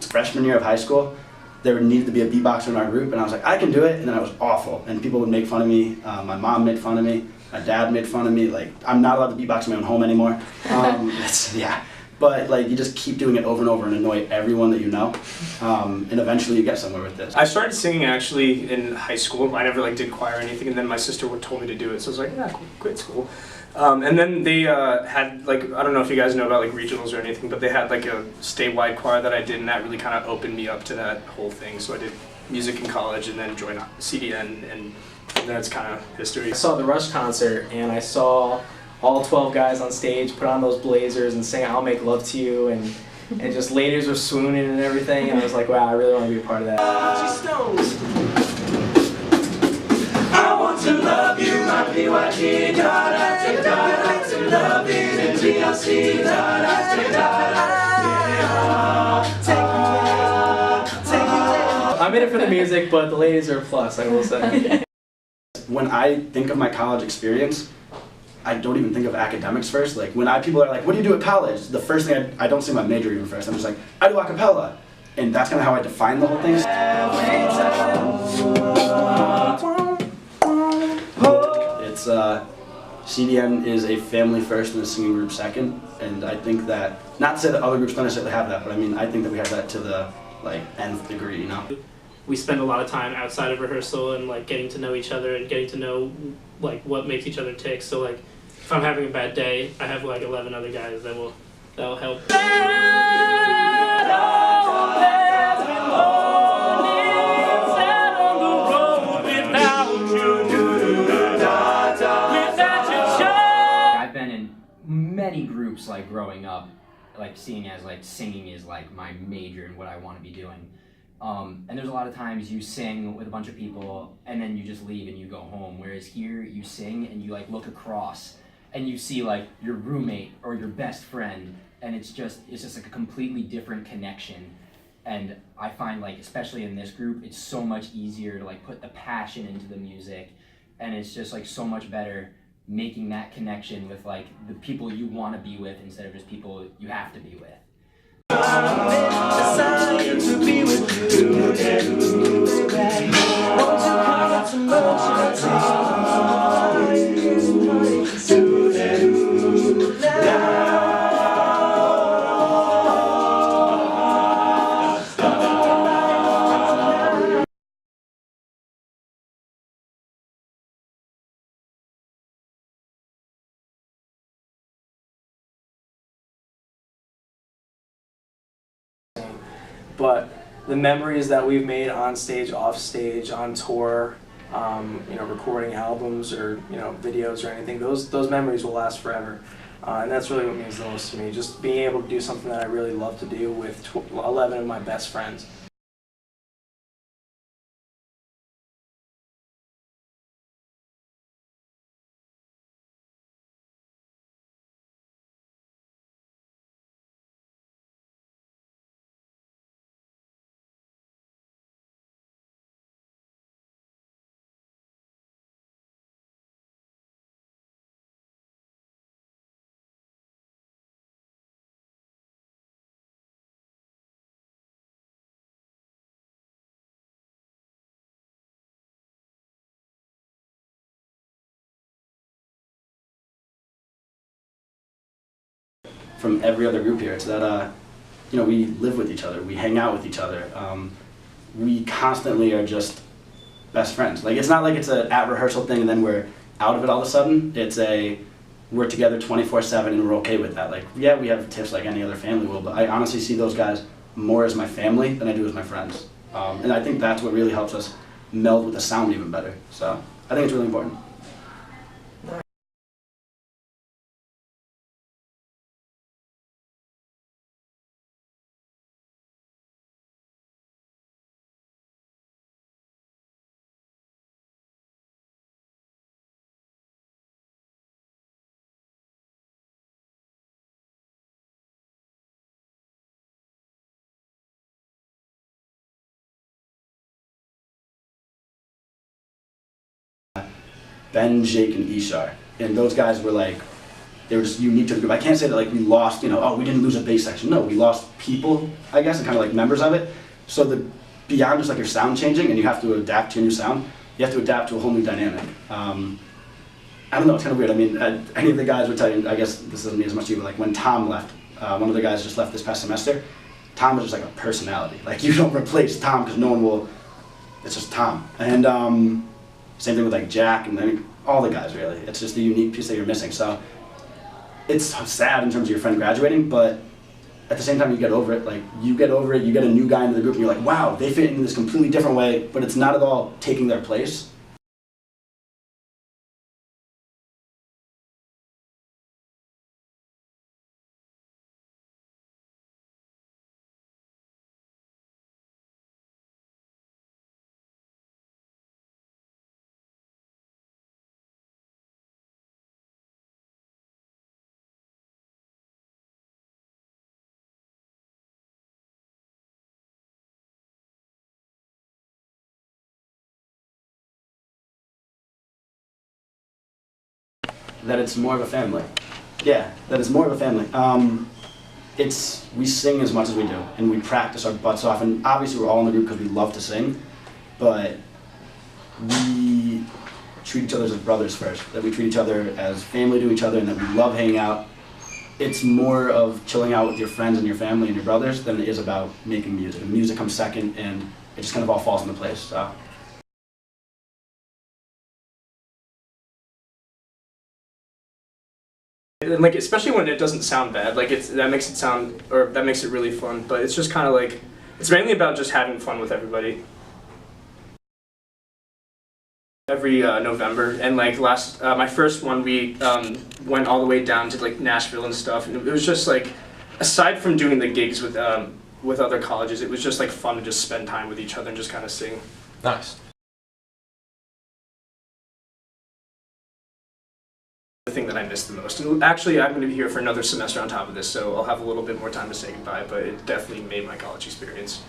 Freshman year of high school, there needed to be a beatboxer in our group, and I was like, I can do it, and then I was awful, and people would make fun of me. My mom made fun of me, my dad made fun of me. Like, I'm not allowed to beatbox in my own home anymore. Yeah, but like you just keep doing it over and over and annoy everyone that you know, and eventually you get somewhere with this. I started singing actually in high school. I never did choir or anything, and then my sister told me to do it, so I was like, yeah, quit school. And then they had, like, I don't know if you guys know about like regionals or anything, but they had like a statewide choir that I did, and that really kind of opened me up to that whole thing. So I did music in college and then joined CDN, and that's kind of history. I saw the Rush concert, and I saw all 12 guys on stage put on those blazers and sing I'll Make Love to You, and just ladies were swooning and everything, and I was like, wow, I really want to be a part of that. I want to love you, my PYG, to love you in GLC, I'm in it for the music, but the ladies are a plus, I will say. When I think of my college experience, I don't even think of academics first. Like when people are like, what do you do at college? The first thing I don't say my major even first. I'm just like, I do a cappella. And that's kind of how I define the whole thing. It's, CDN is a family first and a singing group second. And I think that, not to say that other groups don't necessarily have that, but I mean, I think that we have that to the like nth degree, you know? We spend a lot of time outside of rehearsal and like getting to know each other and getting to know like what makes each other tick. So like if I'm having a bad day, I have like 11 other guys that will help. I've been in many groups like growing up, like seeing as like singing is like my major and what I want to be doing. And there's a lot of times you sing with a bunch of people and then you just leave and you go home, whereas here you sing and you like look across and you see like your roommate or your best friend, and it's just like a completely different connection. And I find like, especially in this group, it's so much easier to like put the passion into the music, and it's just like so much better making that connection with like the people you want to be with instead of just people you have to be with. But the memories that we've made on stage, off stage, on tour, recording albums or videos or anything, those memories will last forever, and that's really what means the most to me. Just being able to do something that I really love to do with 11 of my best friends. From every other group here, it's that we live with each other, we hang out with each other, we constantly are just best friends. Like it's not like it's a at rehearsal thing and then we're out of it all of a sudden. It's we're together 24/7 and we're okay with that. Like yeah, we have tiffs like any other family will, but I honestly see those guys more as my family than I do as my friends, and I think that's what really helps us meld with the sound even better. So I think it's really important. Ben, Jake, and Ishar. And those guys were like, they were just unique to the group. I can't say that like we lost, you know, oh, we didn't lose a bass section. No, we lost people, I guess, and kind of like members of it. So beyond just like your sound changing and you have to adapt to your new sound, you have to adapt to a whole new dynamic. I don't know, it's kind of weird. I mean, any of the guys would tell you, I guess this doesn't mean as much to you, but like when Tom left, one of the guys just left this past semester, Tom was just like a personality. Like you don't replace Tom because no one will, it's just Tom. And same thing with like Jack and then all the guys really. It's just a unique piece that you're missing. So it's sad in terms of your friend graduating, but at the same time you get over it. Like you get over it, you get a new guy into the group and you're like, wow, they fit in this completely different way, but it's not at all taking their place. That it's more of a family. Yeah, that it's more of a family. We sing as much as we do, and we practice our butts off, and obviously we're all in the group because we love to sing, but we treat each other as brothers first, that we treat each other as family to each other, and that we love hanging out. It's more of chilling out with your friends and your family and your brothers than it is about making music. And music comes second, and it just kind of all falls into place. So. And like, especially when it doesn't sound bad, like that makes it really fun. But it's just kind of like, it's mainly about just having fun with everybody. Every November, and like my first one, we went all the way down to like Nashville and stuff, and it was just like, aside from doing the gigs with other colleges, it was just like fun to just spend time with each other and just kind of sing. Nice. The thing that I missed the most. And actually, I'm going to be here for another semester on top of this, so I'll have a little bit more time to say goodbye, but it definitely made my college experience.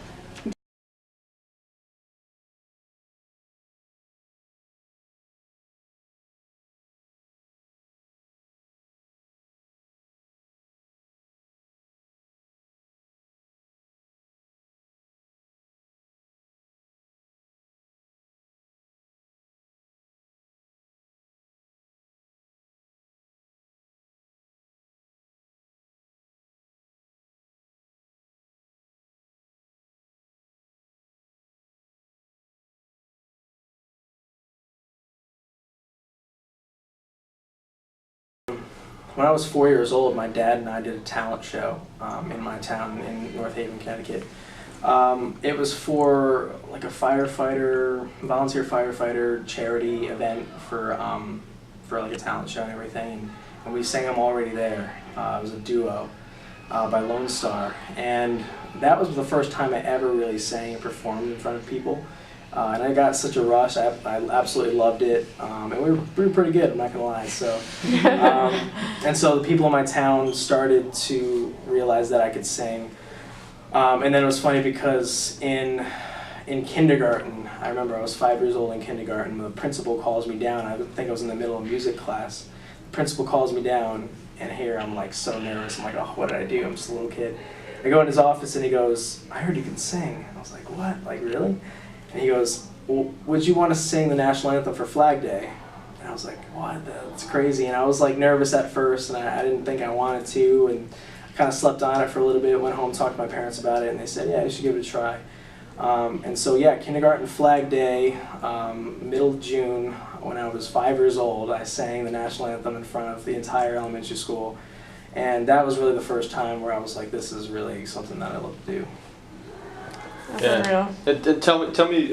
When I was 4 years old, my dad and I did a talent show in my town in North Haven, Connecticut. It was for like a volunteer firefighter charity event for like a talent show and everything. And we sang them already there. It was a duo by Lone Star. And that was the first time I ever really sang and performed in front of people. And I got such a rush. I absolutely loved it, and we were pretty good. I'm not gonna lie. So, and so the people in my town started to realize that I could sing. And then it was funny because in kindergarten, I remember I was 5 years old in kindergarten. The principal calls me down. I think I was in the middle of music class. The principal calls me down, and here I'm like so nervous. I'm like, oh, what did I do? I'm just a little kid. I go in his office, and he goes, I heard you can sing. I was like, what? Like really? And he goes, well, would you want to sing the national anthem for Flag Day? And I was like, what? That's crazy. And I was like nervous at first, and I didn't think I wanted to, and I kind of slept on it for a little bit, went home, talked to my parents about it, and they said, yeah, you should give it a try. And so yeah, kindergarten Flag Day, middle of June, when I was 5 years old, I sang the national anthem in front of the entire elementary school. And that was really the first time where I was like, this is really something that I love to do. That's unreal. Tell me